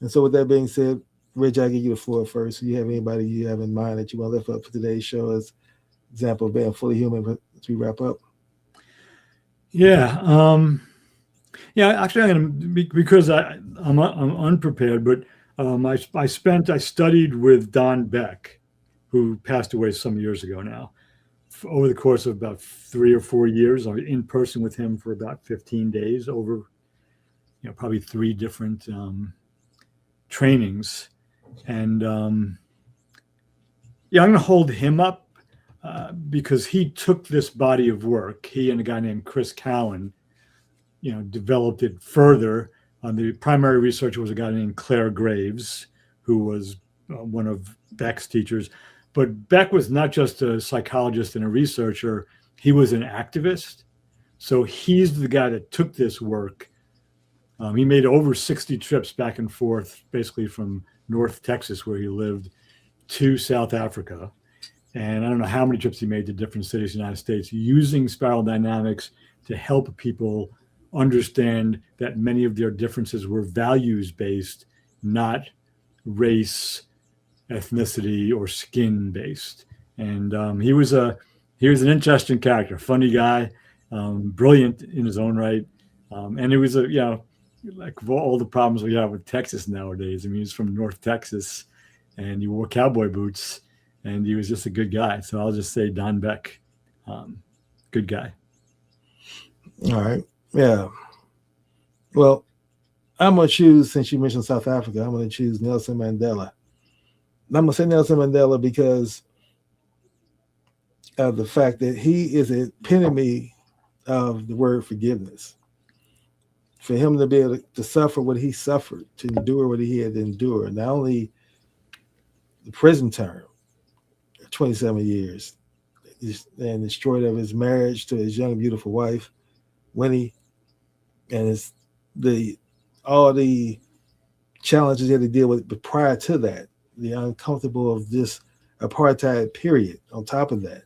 A: And so with that being said, Reggie, I'll give you the floor first. Do you have anybody you have in mind that you want to lift up for today's show as example of being fully human as we wrap up?
B: Yeah. Actually, I'm going to, because I'm unprepared, but I studied with Don Beck, who passed away some years ago now, over the course of about 3 or 4 years. I was in person with him for about 15 days over, probably 3 different trainings. And I'm going to hold him up because he took this body of work. He and a guy named Chris Cowan, developed it further. The primary researcher was a guy named Clare Graves, who was one of Beck's teachers. But Beck was not just a psychologist and a researcher, he was an activist. So he's the guy that took this work. He made over 60 trips back and forth, basically from North Texas, where he lived, to South Africa. And I don't know how many trips he made to different cities in the United States, using spiral dynamics to help people understand that many of their differences were values-based, not race, ethnicity, or skin-based. And he was an interesting character, funny guy, brilliant in his own right. And it was like of all the problems we have with Texas nowadays. I mean, he's from North Texas, and he wore cowboy boots, and he was just a good guy. So I'll just say Don Beck, good guy.
A: All right. Yeah. Well, I'm going to choose, since you mentioned South Africa, I'm going to choose Nelson Mandela. I'm going to say Nelson Mandela because of the fact that he is an epitome of the word forgiveness. For him to be able to suffer what he suffered, to endure what he had to endure, not only the prison term, 27 years, and destroyed of his marriage to his young, beautiful wife, Winnie, and all the challenges he had to deal with. But prior to that, the uncomfortable of this apartheid period on top of that.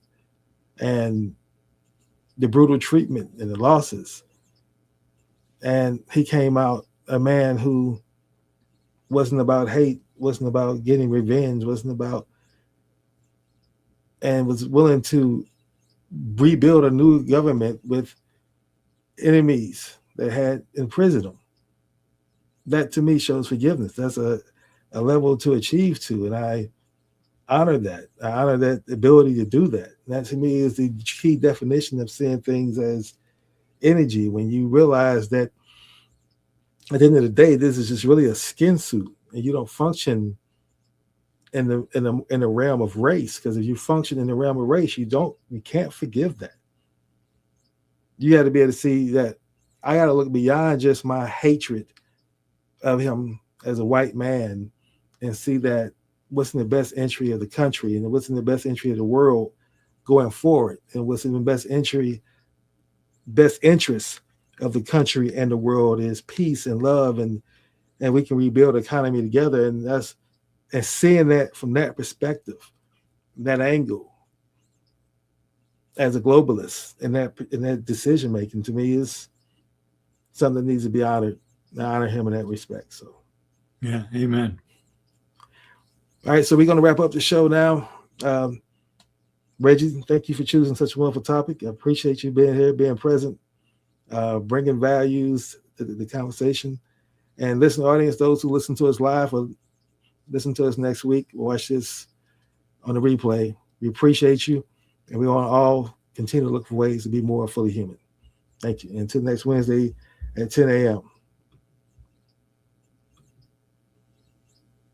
A: And the brutal treatment and the losses. And he came out a man who wasn't about hate, wasn't about getting revenge, wasn't about, and was willing to rebuild a new government with enemies that had imprisoned him. That to me shows forgiveness. That's a level to achieve to. And I honor that. I honor that ability to do that. And that to me is the key definition of seeing things as energy. When you realize that at the end of the day, this is just really a skin suit, and you don't function in the realm of race. Because if you function in the realm of race, you can't forgive that. You got to be able to see that I got to look beyond just my hatred of him as a white man and see that what's in the best interest of the country and what's in the best interest of the world going forward, and what's in the best interest of the country and the world is peace and love, and we can rebuild the economy together. And seeing that from that perspective, that angle, as a globalist, and that decision making, to me is something that needs to be honored. I honor him in that respect. So
B: yeah, amen.
A: All right, so we're going to wrap up the show now. Reggie, thank you for choosing such a wonderful topic. I appreciate you being here, being present, bringing values to the conversation. And listen, audience, those who listen to us live or listen to us next week, watch this on the replay. We appreciate you, and we want to all continue to look for ways to be more fully human. Thank you. Until next Wednesday at 10 a.m.